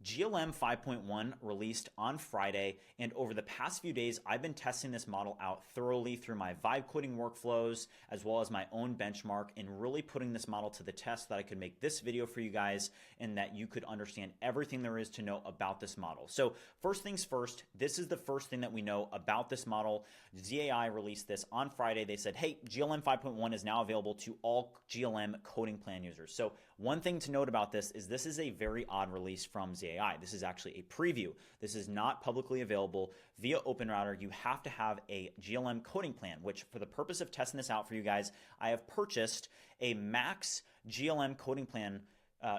GLM 5.1 released on Friday, and over the past few days, I've been testing this model out thoroughly through my vibe coding workflows, as well as my own benchmark, and really putting this model to the test so that I could make this video for you guys and that you could understand everything there is to know about this model. So first things first, this is the first thing that we know about this model. Z.AI released this on Friday. They said, hey, GLM 5.1 is now available to all GLM coding plan users. So one thing to note about this is a very odd release from Z.AI. This is actually a preview. This is not publicly available via OpenRouter. You have to have a GLM coding plan, which for the purpose of testing this out for you guys, I have purchased a Max GLM coding plan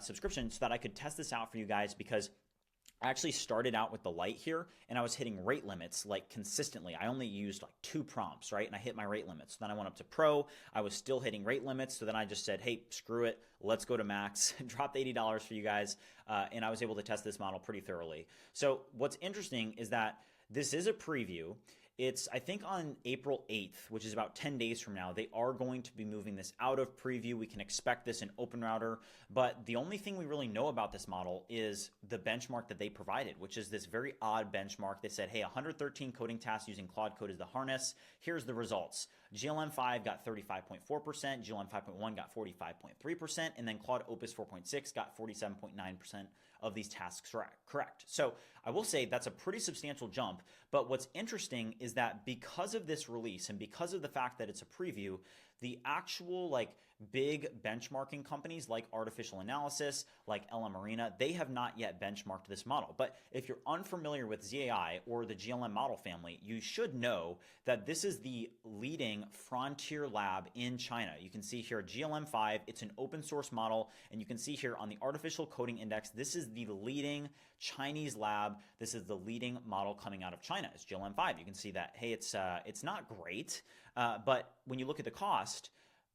subscription so that I could test this out for you guys, because I actually started out with the light here and I was hitting rate limits like consistently. I only used like 2 prompts, right? And I hit my rate limits. So then I went up to pro. I was still hitting rate limits. So then I just said, hey, screw it. Let's go to max. Dropped $80 for you guys. And I was able to test this model pretty thoroughly. So what's interesting is that this is a preview. It's, I think, on April 8th, which is about 10 days from now, they are going to be moving this out of preview. We can expect this in OpenRouter, but the only thing we really know about this model is the benchmark that they provided, which is this very odd benchmark. They said, hey, 113 coding tasks using Claude Code as the harness. Here's the results. GLM 5 got 35.4%, GLM 5.1 got 45.3%, and then Claude Opus 4.6 got 47.9% of these tasks correct. So I will say that's a pretty substantial jump, but what's interesting is that because of this release and because of the fact that it's a preview, the actual like big benchmarking companies like Artificial Analysis, like LM Arena, they have not yet benchmarked this model. But if you're unfamiliar with Z.AI or the GLM model family, you should know that this is the leading frontier lab in China. You can see here GLM 5, it's an open source model, and you can see here on the Artificial Coding Index, this is the leading Chinese lab. This is the leading model coming out of China. It's GLM 5. You can see that, hey, it's not great, but when you look at the cost,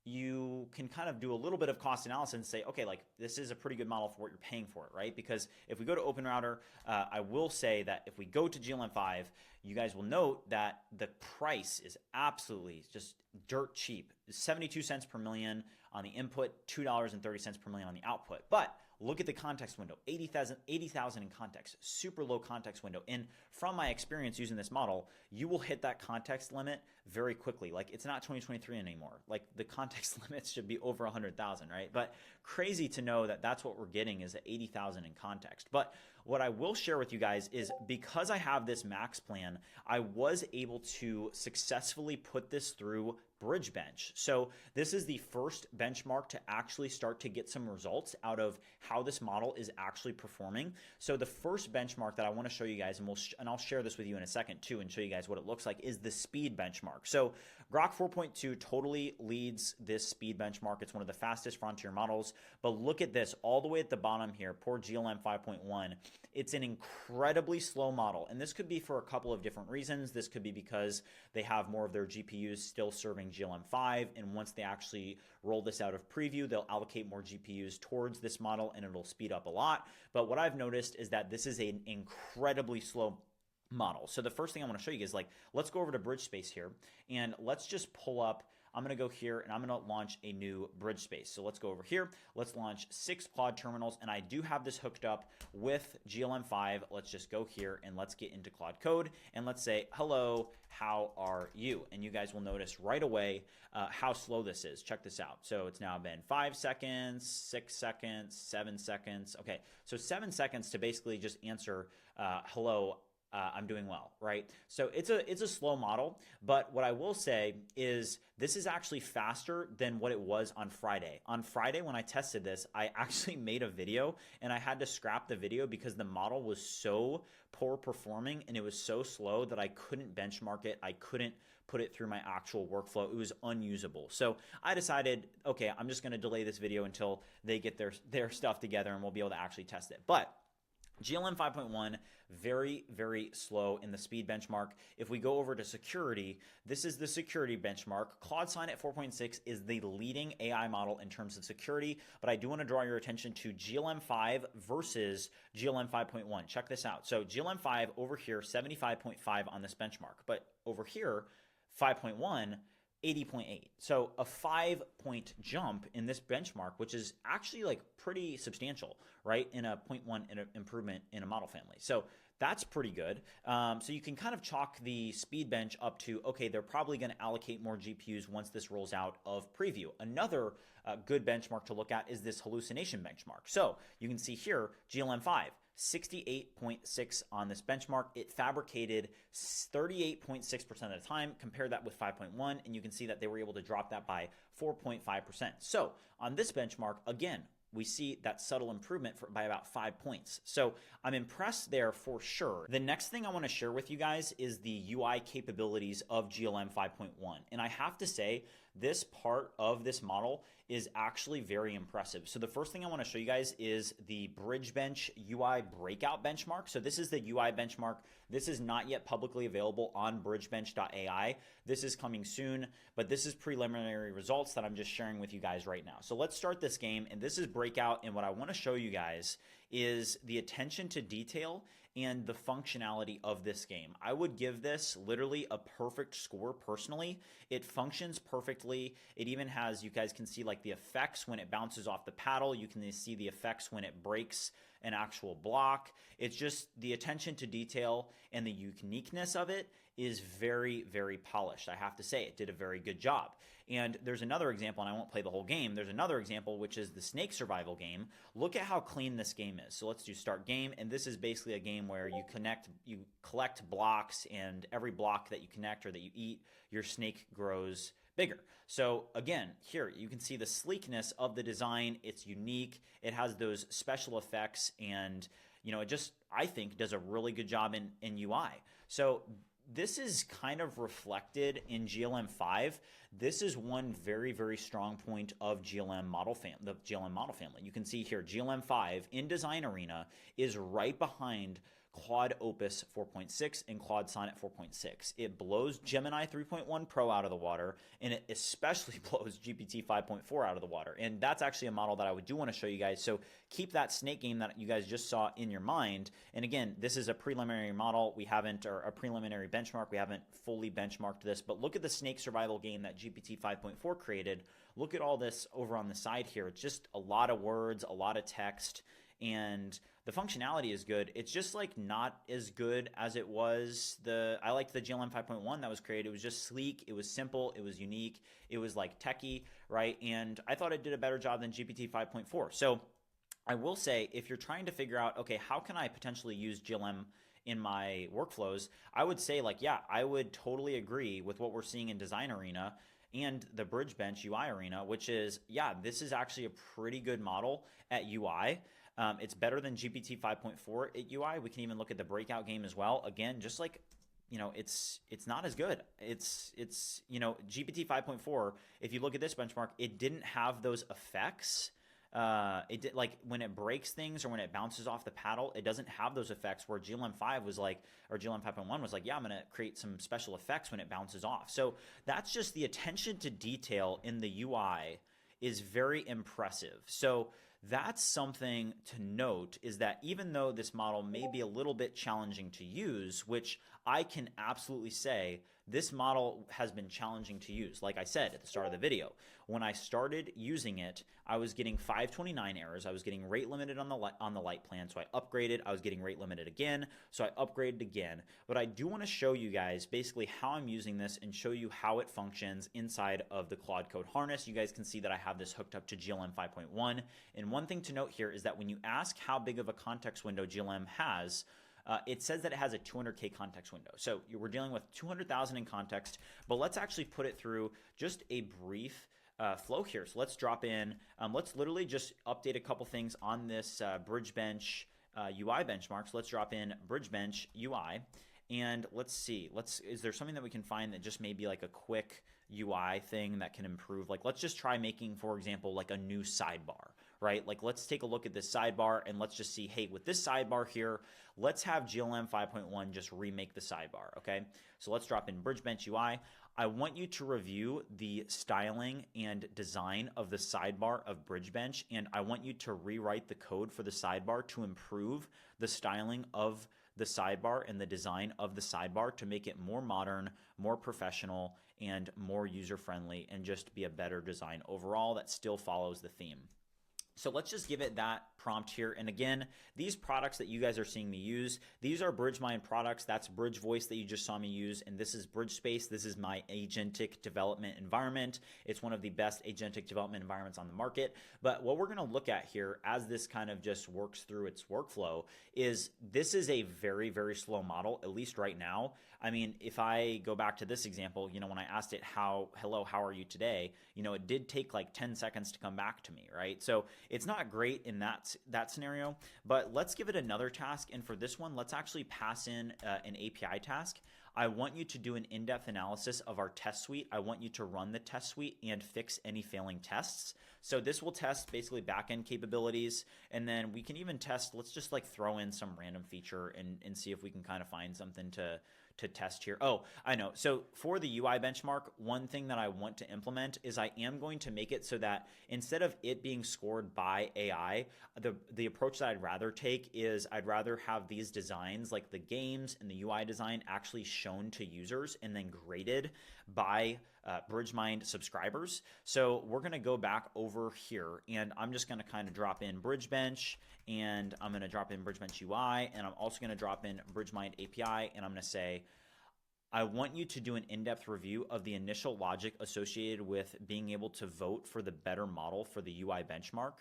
you can kind of do a little bit of cost analysis and say, okay, like this is a pretty good model for what you're paying for it, right? Because if we go to OpenRouter, I will say that if we go to GLM 5, you guys will note that the price is absolutely just dirt cheap. 72 cents per million on the input, $2.30 per million on the output. But look at the context window, 80,000 in context, super low context window. And from my experience using this model, you will hit that context limit very quickly. Like it's not 2023 anymore. Like the context limits should be over 100,000, right? But crazy to know that that's what we're getting is at 80,000 in context. But what I will share with you guys is because I have this max plan, I was able to successfully put this through BridgeBench. So this is the first benchmark to actually start to get some results out of how this model is actually performing. So the first benchmark that I want to show you guys, and I'll share this with you in a second too and show you guys what it looks like, is the speed benchmark. So Grok 4.2 totally leads this speed benchmark. It's one of the fastest frontier models, but look at this all the way at the bottom here, poor GLM 5.1. It's an incredibly slow model, and this could be for a couple of different reasons. This could be because they have more of their GPUs still serving GLM 5, and once they actually roll this out of preview, they'll allocate more GPUs towards this model and it'll speed up a lot. But what I've noticed is that this is an incredibly slow model. So the first thing I want to show you is like, let's go over to BridgeSpace here and let's just pull up. I'm going to go here and I'm going to launch a new BridgeSpace. So let's go over here. Let's launch 6 Claude terminals, and I do have this hooked up with GLM 5. Let's just go here and let's get into Claude Code and let's say, hello, how are you? And you guys will notice right away how slow this is. Check this out. So it's now been 5 seconds, 6 seconds, 7 seconds. Okay, so 7 seconds to basically just answer hello, I'm doing well, right? So it's a slow model, but what I will say is this is actually faster than what it was on Friday. On Friday, when I tested this, I actually made a video and I had to scrap the video because the model was so poor performing and it was so slow that I couldn't benchmark it. I couldn't put it through my actual workflow. It was unusable. So I decided, okay, I'm just going to delay this video until they get their stuff together and we'll be able to actually test it. But GLM 5.1, very, very slow in the speed benchmark. If we go over to security, this is the security benchmark. Claude Sign at 4.6 is the leading AI model in terms of security, but I do want to draw your attention to GLM 5 versus GLM 5.1. Check this out. So GLM 5 over here, 75.5 on this benchmark, but over here, 5.1, 80.8. So a 5-point jump in this benchmark, which is actually like pretty substantial, right? In a 0.1 improvement in a model family. So that's pretty good. So you can kind of chalk the speed bench up to, okay, they're probably going to allocate more GPUs once this rolls out of preview. Another good benchmark to look at is this hallucination benchmark. So you can see here, GLM 5, 68.6 on this benchmark. It fabricated 38.6% of the time. Compare that with 5.1, and you can see that they were able to drop that by 4.5%. So on this benchmark, again, we see that subtle improvement by about 5 points. So I'm impressed there for sure. The next thing I want to share with you guys is the UI capabilities of GLM 5.1. And I have to say, this part of this model is actually very impressive. So the first thing I want to show you guys is the BridgeBench UI breakout benchmark. So this is the UI benchmark. This is not yet publicly available on BridgeBench.ai. This is coming soon, but this is preliminary results that I'm just sharing with you guys right now. So let's start this game, and this is breakout, and what I want to show you guys is the attention to detail and the functionality of this game. I would give this literally a perfect score personally. It functions perfectly. It even has, you guys can see like the effects when it bounces off the paddle. You can see the effects when it breaks an actual block. It's just the attention to detail and the uniqueness of it is very, very polished. I have to say, it did a very good job. And there's another example, and I won't play the whole game. There's another example, which is the snake survival game. Look at how clean this game is. So let's do start game, and this is basically a game where you collect blocks, and every block that you connect or that you eat, your snake grows bigger. So again, here you can see the sleekness of the design. It's unique. It has those special effects, and it just, I think, does a really good job in UI. So this is kind of reflected in GLM 5. This is one very, very strong point of GLM model the GLM model family. You can see here, GLM 5 in Design Arena is right behind Claude Opus 4.6 and Claude Sonnet 4.6. It blows Gemini 3.1 Pro out of the water, and it especially blows GPT 5.4 out of the water. And that's actually a model that I do want to show you guys. So keep that snake game that you guys just saw in your mind. And again, this is a preliminary model. We haven't, or a preliminary benchmark. We haven't fully benchmarked this, but look at the snake survival game that GPT 5.4 created. Look at all this over on the side here. It's just a lot of words, a lot of text, and the functionality is good. It's just like not as good as it was. I liked the GLM 5.1 that was created. It was just sleek. It was simple. It was unique. It was like techie, right? And I thought it did a better job than GPT 5.4. So I will say, if you're trying to figure out, okay, how can I potentially use GLM in my workflows, I would say like, yeah, I would totally agree with what we're seeing in Design Arena and the BridgeBench UI Arena, which is, yeah, this is actually a pretty good model at UI. It's better than GPT 5.4 at UI. We can even look at the breakout game as well. Again, just like, it's not as good. It's GPT 5.4, if you look at this benchmark, it didn't have those effects. It did, like when it breaks things or when it bounces off the paddle, it doesn't have those effects, where GLM 5 was like, or GLM 5.1 was like, yeah, I'm going to create some special effects when it bounces off. So that's just the attention to detail in the UI is very impressive. So that's something to note, is that even though this model may be a little bit challenging to use, which I can absolutely say this model has been challenging to use. Like I said at the start of the video, when I started using it, I was getting 529 errors. I was getting rate limited on the light plan, so I upgraded. I was getting rate limited again, so I upgraded again. But I do want to show you guys basically how I'm using this and show you how it functions inside of the Claude Code harness. You guys can see that I have this hooked up to GLM 5.1. And one thing to note here is that when you ask how big of a context window GLM has, it says that it has a 200K context window. So we're dealing with 200,000 in context, but let's actually put it through just a brief flow here. So let's drop in, let's literally just update a couple things on this BridgeBench UI benchmark. So let's drop in BridgeBench UI, and let's see, is there something that we can find that just maybe like a quick UI thing that can improve? Like, let's just try making, for example, like a new sidebar, right? Like, let's take a look at this sidebar and let's just see, hey, with this sidebar here, let's have GLM 5.1 just remake the sidebar, okay? So let's drop in BridgeBench UI. I want you to review the styling and design of the sidebar of BridgeBench, and I want you to rewrite the code for the sidebar to improve the styling of the sidebar and the design of the sidebar to make it more modern, more professional, and more user-friendly, and just be a better design overall that still follows the theme. So let's just give it that prompt here. And again, these products that you guys are seeing me use, these are BridgeMind products. That's Bridge Voice that you just saw me use. And this is BridgeSpace. This is my agentic development environment. It's one of the best agentic development environments on the market. But what we're going to look at here as this kind of just works through its workflow is this is a very, very slow model, at least right now. I mean, if I go back to this example, when I asked it, hello, how are you today? It did take like 10 seconds to come back to me, right? So it's not great in that scenario, but let's give it another task. And for this one, let's actually pass in an API task. I want you to do an in-depth analysis of our test suite. I want you to run the test suite and fix any failing tests. So this will test basically backend capabilities, and then we can even test, let's just like throw in some random feature and see if we can kind of find something to test here. Oh, I know. So for the UI benchmark, one thing that I want to implement is I am going to make it so that instead of it being scored by AI, the approach that I'd rather take is I'd rather have these designs like the games and the UI design actually shown to users and then graded by BridgeMind subscribers. So we're going to go back over here, and I'm just going to kind of drop in BridgeBench, and I'm going to drop in BridgeBench UI, and I'm also going to drop in BridgeMind API, and I'm going to say, I want you to do an in-depth review of the initial logic associated with being able to vote for the better model for the UI benchmark.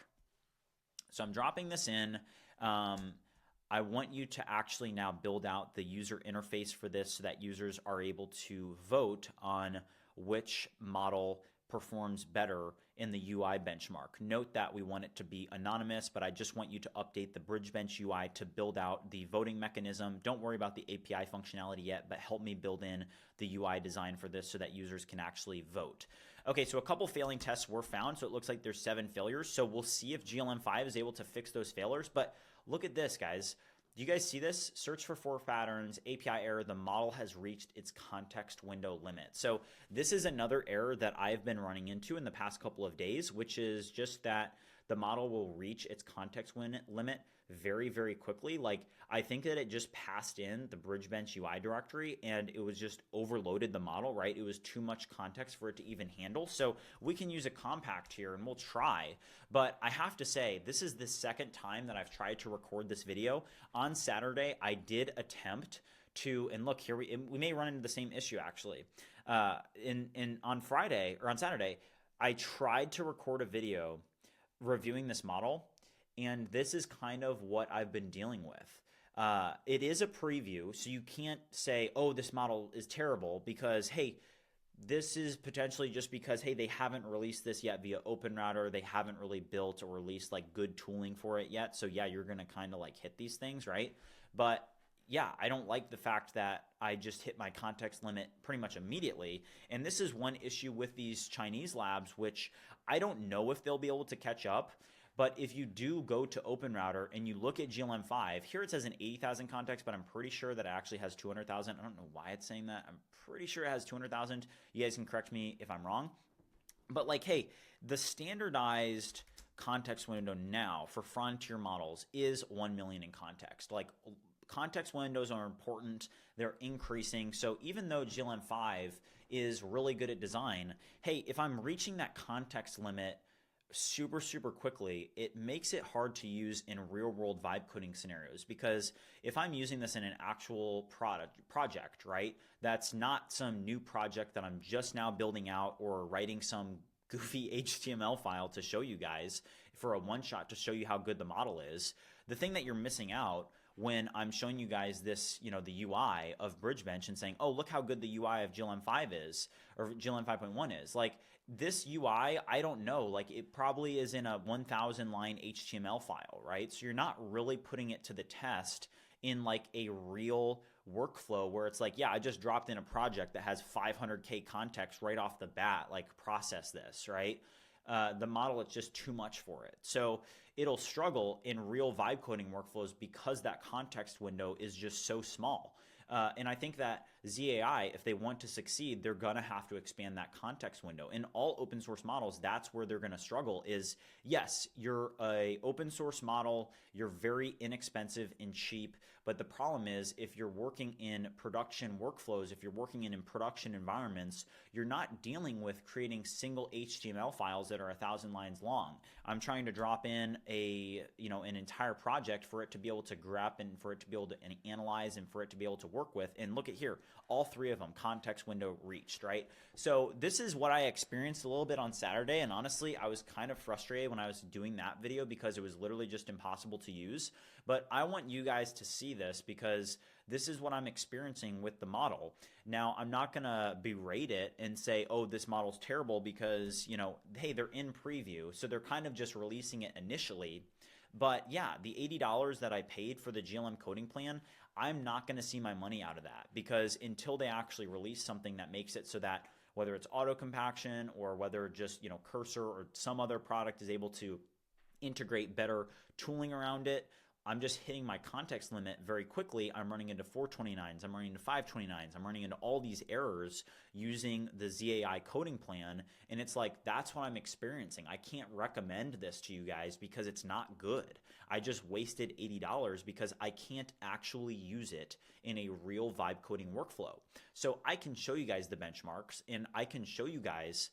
So I'm dropping this in. I want you to actually now build out the user interface for this so that users are able to vote on which model performs better in the UI benchmark. Note that we want it to be anonymous, but I just want you to update the BridgeBench UI to build out the voting mechanism. Don't worry about the API functionality yet, but help me build in the UI design for this so that users can actually vote. Okay, so a couple failing tests were found, so it looks like there's 7 failures. So we'll see if GLM 5 is able to fix those failures, but look at this, guys. Do you guys see this? Search for 4 patterns, API error, the model has reached its context window limit. So this is another error that I've been running into in the past couple of days, which is just that the model will reach its context limit very, very quickly. Like, I think that it just passed in the BridgeBench UI directory and it was just overloaded the model, right? It was too much context for it to even handle. So we can use a compact here and we'll try. But I have to say, this is the second time that I've tried to record this video. On Saturday, I did attempt to, and look here, we may run into the same issue actually. On Friday or on Saturday, I tried to record a video reviewing this model, and this is kind of what I've been dealing with. It is a preview, so you can't say, oh, this model is terrible because, hey, this is potentially just because, hey, they haven't released this yet via OpenRouter. They haven't really built or released like good tooling for it yet. So yeah, you're going to kind of like hit these things, right? But yeah, I don't like the fact that I just hit my context limit pretty much immediately. And this is one issue with these Chinese labs, which I don't know if they'll be able to catch up. But if you do go to OpenRouter and you look at GLM 5, here it says an 80,000 context, but I'm pretty sure that it actually has 200,000. I don't know why it's saying that. I'm pretty sure it has 200,000. You guys can correct me if I'm wrong. But like, hey, the standardized context window now for frontier models is 1 million in context. Like, context windows are important. They're increasing. So even though GLM 5 is really good at design, hey, if I'm reaching that context limit super, super quickly, it makes it hard to use in real world vibe coding scenarios, because if I'm using this in an actual project, right, that's not some new project that I'm just now building out or writing some goofy HTML file to show you guys for a one shot to show you how good the model is. The thing that you're missing out when I'm showing you guys this, the UI of BridgeBench and saying, oh, look how good the UI of GLM 5 is, or GLM 5.1 is. Like, this UI, I don't know, like it probably is in a 1,000 line HTML file, right? So you're not really putting it to the test in like a real workflow where it's like, yeah, I just dropped in a project that has 500K context right off the bat, like process this, right? The model, it's just too much for it. So it'll struggle in real vibe coding workflows because that context window is just so small. And I think that Z.AI, if they want to succeed, they're going to have to expand that context window. In all open source models, that's where they're going to struggle is, yes, you're a open source model, you're very inexpensive and cheap, but But the problem is, if you're working in production workflows, if you're working in production environments, you're not dealing with creating single HTML files that are 1,000 lines long. I'm trying to drop in an entire project for it to be able to grep and for it to be able to analyze and for it to be able to work with. And look at here, all three of them, context window reached, right? So this is what I experienced a little bit on Saturday, and honestly, I was kind of frustrated when I was doing that video because it was literally just impossible to use. But I want you guys to see this because this is what I'm experiencing with the model. Now, I'm not going to berate it and say, oh, this model's terrible because, hey, they're in preview, so they're kind of just releasing it initially. But yeah, the $80 that I paid for the GLM coding plan, I'm not going to see my money out of that because until they actually release something that makes it so that whether it's auto compaction or whether just Cursor or some other product is able to integrate better tooling around it, I'm just hitting my context limit very quickly. I'm running into 429s, I'm running into 529s, I'm running into all these errors using the Z.AI coding plan, and it's like, that's what I'm experiencing. I can't recommend this to you guys because it's not good. I just wasted $80 because I can't actually use it in a real vibe coding workflow. So I can show you guys the benchmarks, and I can show you guys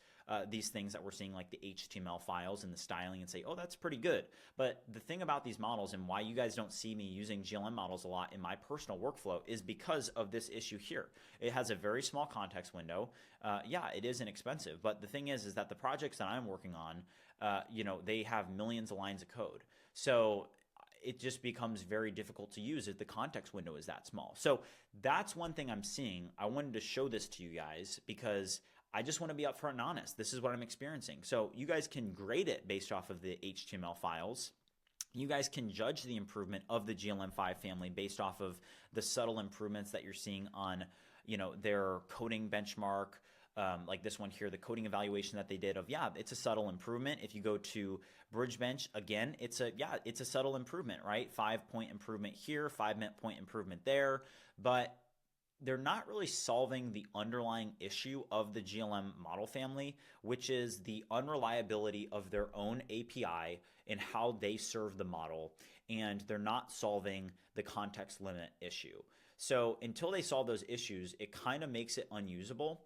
these things that we're seeing, like the HTML files and the styling, and say, oh, that's pretty good. But the thing about these models and why you guys don't see me using GLM models a lot in my personal workflow is because of this issue here. It has a very small context window. Yeah, it is inexpensive, but the thing is that the projects that I'm working on, they have millions of lines of code. So it just becomes very difficult to use if the context window is that small. So that's one thing I'm seeing. I wanted to show this to you guys because I just want to be upfront and honest. This is what I'm experiencing. So you guys can grade it based off of the HTML files. You guys can judge the improvement of the GLM5 family based off of the subtle improvements that you're seeing on, their coding benchmark. Like this one here, the coding evaluation that they did of, yeah, it's a subtle improvement. If you go to BridgeBench, again, it's a subtle improvement, right? 5-point improvement here, 5-point improvement there. But they're not really solving the underlying issue of the GLM model family, which is the unreliability of their own API and how they serve the model. And they're not solving the context limit issue. So until they solve those issues, it kind of makes it unusable.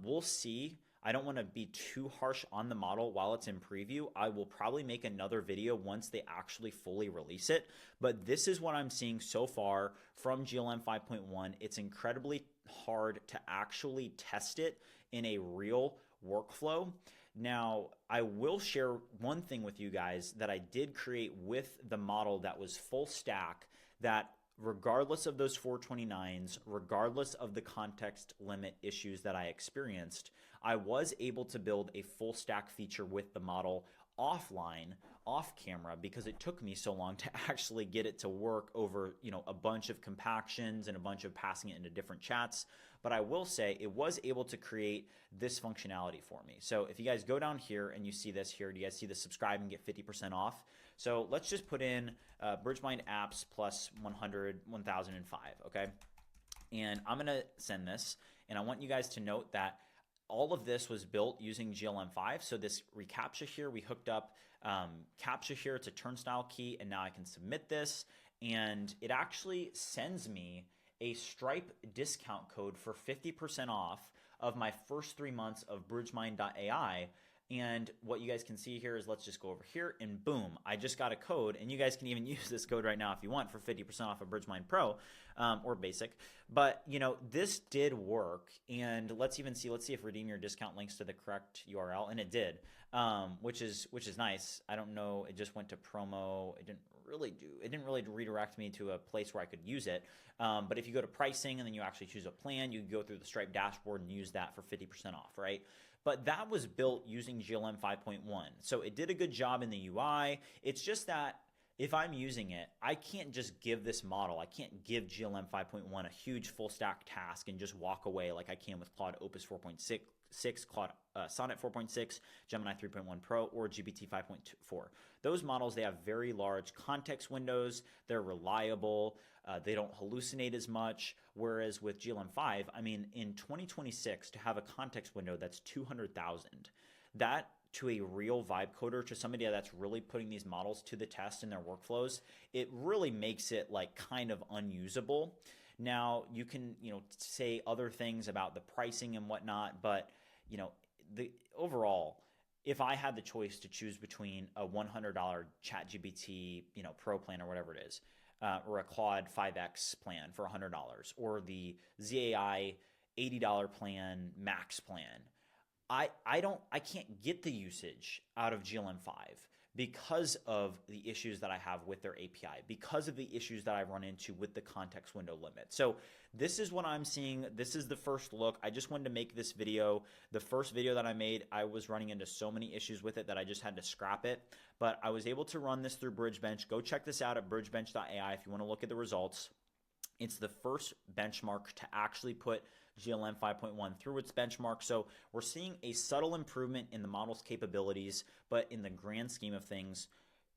We'll see. I don't want to be too harsh on the model while it's in preview. I will probably make another video once they actually fully release it. But this is what I'm seeing so far from GLM 5.1. It's incredibly hard to actually test it in a real workflow. Now, I will share one thing with you guys that I did create with the model that was full stack, that regardless of those 429s, regardless of the context limit issues that I experienced, I was able to build a full stack feature with the model offline, off camera, because it took me so long to actually get it to work over, a bunch of compactions and a bunch of passing it into different chats. But I will say it was able to create this functionality for me. So if you guys go down here and you see this here, do you guys see the subscribe and get 50% off? So let's just put in BridgeMind apps plus 100, 1005, okay? And I'm gonna send this, and I want you guys to note that all of this was built using GLM5. So this reCAPTCHA here, we hooked up CAPTCHA here, it's a turnstile key, and now I can submit this, and it actually sends me a Stripe discount code for 50% off of my first 3 months of BridgeMind.ai. And what you guys can see here is, let's just go over here, and boom, I just got a code, and you guys can even use this code right now if you want for 50% off of BridgeMind Pro or Basic. But this did work, and let's see if redeem your discount links to the correct URL, and it did, which is nice. I don't know, it just went to promo. It didn't really redirect me to a place where I could use it. But if you go to pricing and then you actually choose a plan, you can go through the Stripe dashboard and use that for 50% off, right? But that was built using GLM 5.1. So it did a good job in the UI. It's just that if I'm using it, I can't just give this model, I can't give GLM 5.1 a huge full stack task and just walk away like I can with Claude Opus 4.6, Sonnet 4.6, Gemini 3.1 Pro, or GPT 5.4. Those models, they have very large context windows. They're reliable. They don't hallucinate as much. Whereas with GLM5, I mean, in 2026, to have a context window that's 200,000, that to a real vibe coder, to somebody that's really putting these models to the test in their workflows, it really makes it like kind of unusable. Now you can, say other things about the pricing and whatnot, but the overall, if I had the choice to choose between a $100 ChatGPT, Pro plan or whatever it is, or a Claude 5X plan for $100, or the Z.AI $80 plan, Max plan, I can't get the usage out of GLM 5 because of the issues that I have with their API, because of the issues that I run into with the context window limit. So this is what I'm seeing. This is the first look. I just wanted to make this video. The first video that I made, I was running into so many issues with it that I just had to scrap it. But I was able to run this through BridgeBench. Go check this out at BridgeBench.ai if you want to look at the results. It's the first benchmark to actually put GLM 5.1 through its benchmark. So we're seeing a subtle improvement in the model's capabilities, but in the grand scheme of things,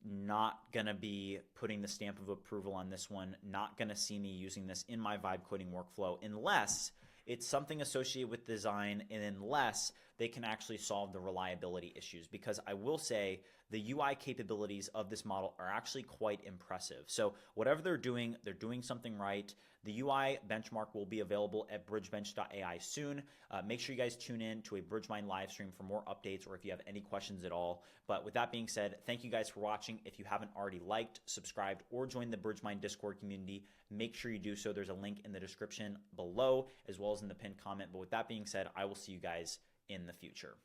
not going to be putting the stamp of approval on this one, not going to see me using this in my vibe coding workflow unless it's something associated with design and unless they can actually solve the reliability issues. Because I will say the UI capabilities of this model are actually quite impressive. So whatever they're doing something right. The UI benchmark will be available at BridgeBench.ai soon. Make sure you guys tune in to a BridgeMind live stream for more updates or if you have any questions at all. But with that being said, thank you guys for watching. If you haven't already liked, subscribed, or joined the BridgeMind Discord community, make sure you do so. There's a link in the description below as well as in the pinned comment. But with that being said, I will see you guys in the future.